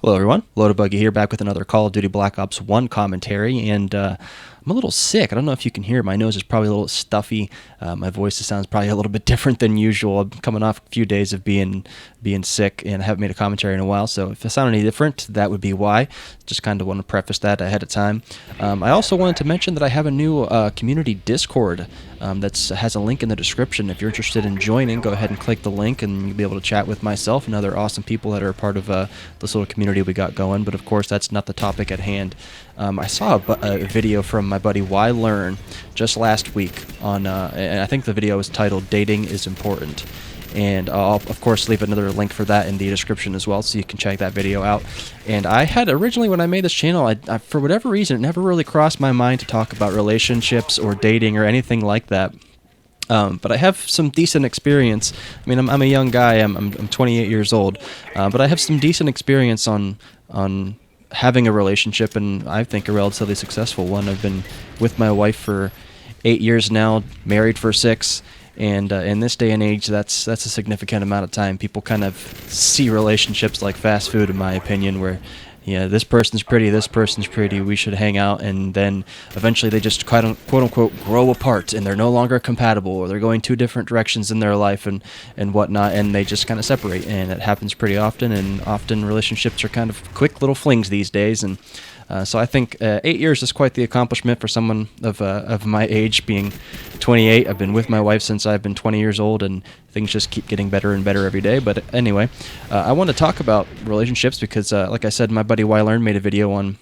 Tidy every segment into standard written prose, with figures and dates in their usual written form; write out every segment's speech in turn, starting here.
Hello everyone, Loadabuggy here, back with another Call of Duty Black Ops 1 commentary, and I'm a little sick. I don't know if you can hear it. My nose is probably a little stuffy. My voice sounds probably a little bit different than usual. I'm coming off a few days of being sick and I haven't made a commentary in a while, so if I sound any different, that would be why. Just kind of want to preface that ahead of time. I also wanted to mention that I have a new community Discord that has a link in the description. If you're interested in joining, go ahead and click the link and you'll be able to chat with myself and other awesome people that are a part of this little community we got going. But of course, that's not the topic at hand. I saw a video from my buddy Why Learn just last week on, and I think the video is titled "Dating is Important." And I'll, of course, leave another link for that in the description as well, so you can check that video out. And I had originally, when I made this channel, I for whatever reason, it never really crossed my mind to talk about relationships or dating or anything like that. But I have some decent experience. I mean, I'm a young guy. I'm 28 years old, but I have some decent experience on having a relationship, and I think a relatively successful one. I've been with my wife for 8 years now, married for 6. And in this day and age, that's a significant amount of time. People kind of see relationships like fast food, in my opinion, where, yeah, this person's pretty, we should hang out, and then eventually they just quote-unquote grow apart, and they're no longer compatible, or they're going 2 different directions in their life and whatnot, and they just kind of separate, and it happens pretty often, and often relationships are kind of quick little flings these days, and so I think 8 years is quite the accomplishment for someone of my age, being 28. I've been with my wife since I've been 20 years old, and things just keep getting better and better every day. But anyway, I want to talk about relationships because, like I said, my buddy Why Learn made a video on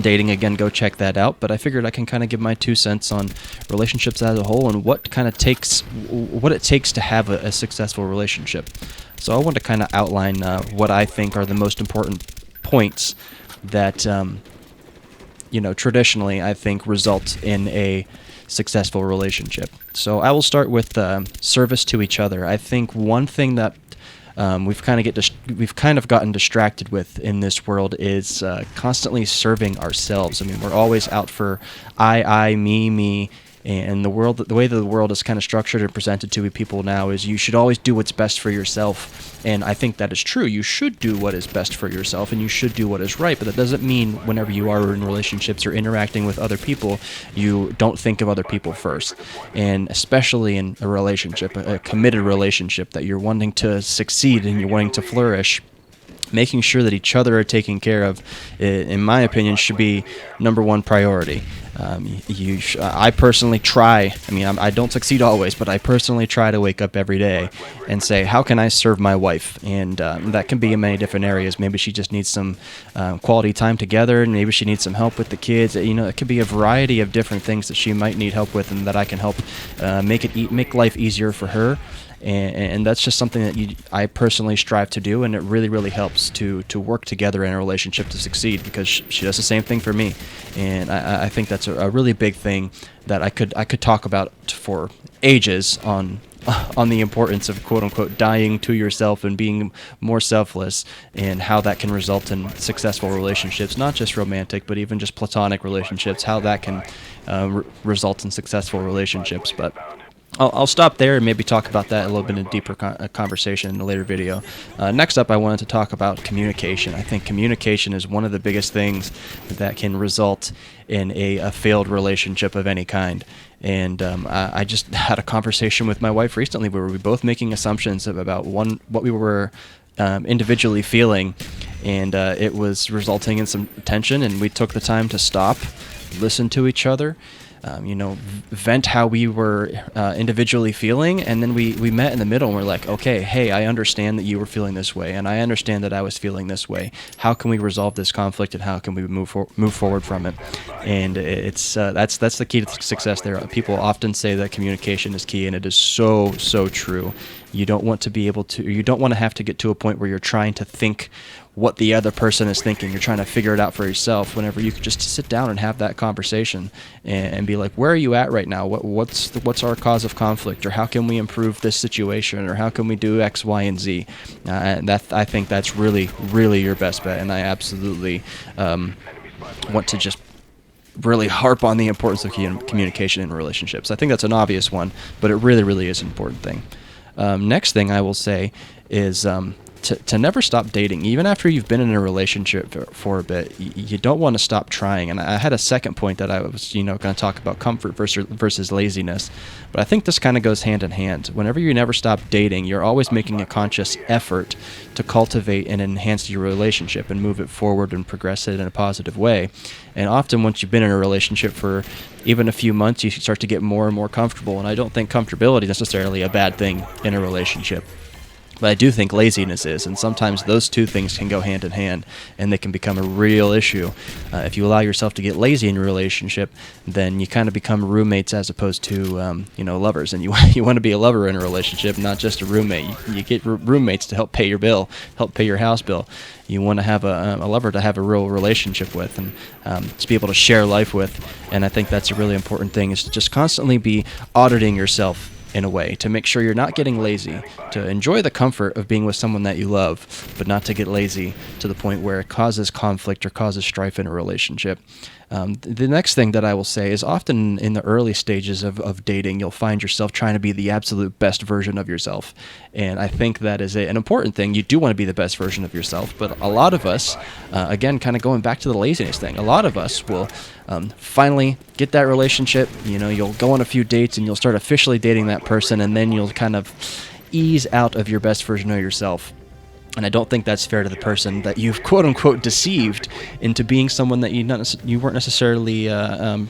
dating. Again, go check that out. But I figured I can kind of give my 2 cents on relationships as a whole and what it takes to have a successful relationship. So I want to kind of outline what I think are the most important points that traditionally I think result in a successful relationship. So I will start with service to each other. I think one thing that we've kind of gotten distracted with in this world is constantly serving ourselves. I mean, we're always out for I, me, and the way that the world is kind of structured and presented to people now is you should always do what's best for yourself. And I think that is true. You should do what is best for yourself, and you should do what is right. But that doesn't mean whenever you are in relationships or interacting with other people, you don't think of other people first. And especially in a relationship, a committed relationship that you're wanting to succeed and you're wanting to flourish, making sure that each other are taken care of, in my opinion, should be #1 priority. I personally try, I mean, I don't succeed always, but I personally try to wake up every day and say, how can I serve my wife? And that can be in many different areas. Maybe she just needs some quality time together, and maybe she needs some help with the kids. It could be a variety of different things that she might need help with, and that I can help make life easier for her. And that's just something that I personally strive to do, and it really, really helps to work together in a relationship to succeed, because she does the same thing for me, and I think that's a really big thing that I could talk about for ages on the importance of quote-unquote dying to yourself and being more selfless, and how that can result in successful relationships, not just romantic, but even just platonic relationships, how that can result in successful relationships. But I'll stop there and maybe talk about that a little bit in a deeper conversation in a later video. Next up, I wanted to talk about communication. I think communication is one of the biggest things that can result in a failed relationship of any kind. And I just had a conversation with my wife recently where we were both making assumptions about what we were individually feeling, and it was resulting in some tension, and we took the time to stop, listen to each other, vent how we were individually feeling, and then we met in the middle and we're like, okay, hey, I understand that you were feeling this way, and I understand that I was feeling this way. How can we resolve this conflict, and how can we move forward from it? And it's that's the key to success there. People often say that communication is key, and it is so true. You don't want to have to get to a point where you're trying to think what the other person is thinking. You're trying to figure it out for yourself, whenever you could just sit down and have that conversation and be like, where are you at right now? What's our cause of conflict? Or how can we improve this situation? Or how can we do X, Y, and Z? I think that's really, really your best bet. And I absolutely want to just really harp on the importance of communication in relationships. I think that's an obvious one, but it really, really is an important thing. Next thing I will say is to never stop dating, even after you've been in a relationship for a bit. You don't want to stop trying. And I had a second point that I was, going to talk about comfort versus laziness, but I think this kind of goes hand in hand. Whenever you never stop dating, you're always making a conscious effort to cultivate and enhance your relationship and move it forward and progress it in a positive way. And often once you've been in a relationship for even a few months, you start to get more and more comfortable. And I don't think comfortability is necessarily a bad thing in a relationship, but I do think laziness is, and sometimes those two things can go hand in hand, and they can become a real issue. If you allow yourself to get lazy in a relationship, then you kind of become roommates as opposed to, lovers. And you want to be a lover in a relationship, not just a roommate. You get roommates to help pay your bill, help pay your house bill. You want to have a lover to have a real relationship with, and to be able to share life with. And I think that's a really important thing, is to just constantly be auditing yourself in a way, to make sure you're not getting lazy, to enjoy the comfort of being with someone that you love, but not to get lazy to the point where it causes conflict or causes strife in a relationship. The next thing that I will say is, often in the early stages of dating, you'll find yourself trying to be the absolute best version of yourself. And I think that is an important thing. You do want to be the best version of yourself, but a lot of us, again, kind of going back to the laziness thing, a lot of us will finally get that relationship. You'll go on a few dates and you'll start officially dating that person, and then you'll kind of ease out of your best version of yourself. And I don't think that's fair to the person that you've quote-unquote deceived into being someone that you weren't necessarily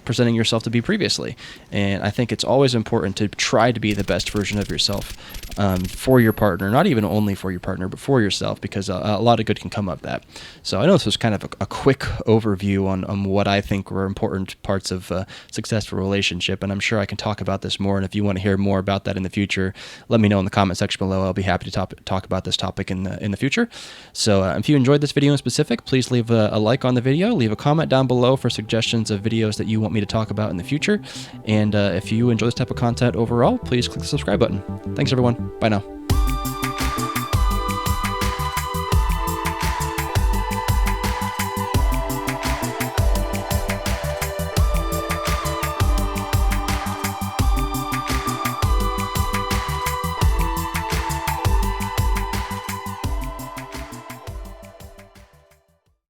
presenting yourself to be previously. And I think it's always important to try to be the best version of yourself for your partner, not even only for your partner, but for yourself, because a lot of good can come of that. So I know this was kind of a quick overview on what I think were important parts of a successful relationship, and I'm sure I can talk about this more. And if you want to hear more about that in the future, let me know in the comment section below. I'll be happy to talk about this topic in the future. So if you enjoyed this video in specific, please leave a like on the video, leave a comment down below for suggestions of videos that you want me to talk about in the future. And if you enjoy this type of content overall, please click the subscribe button. Thanks everyone. Bye now.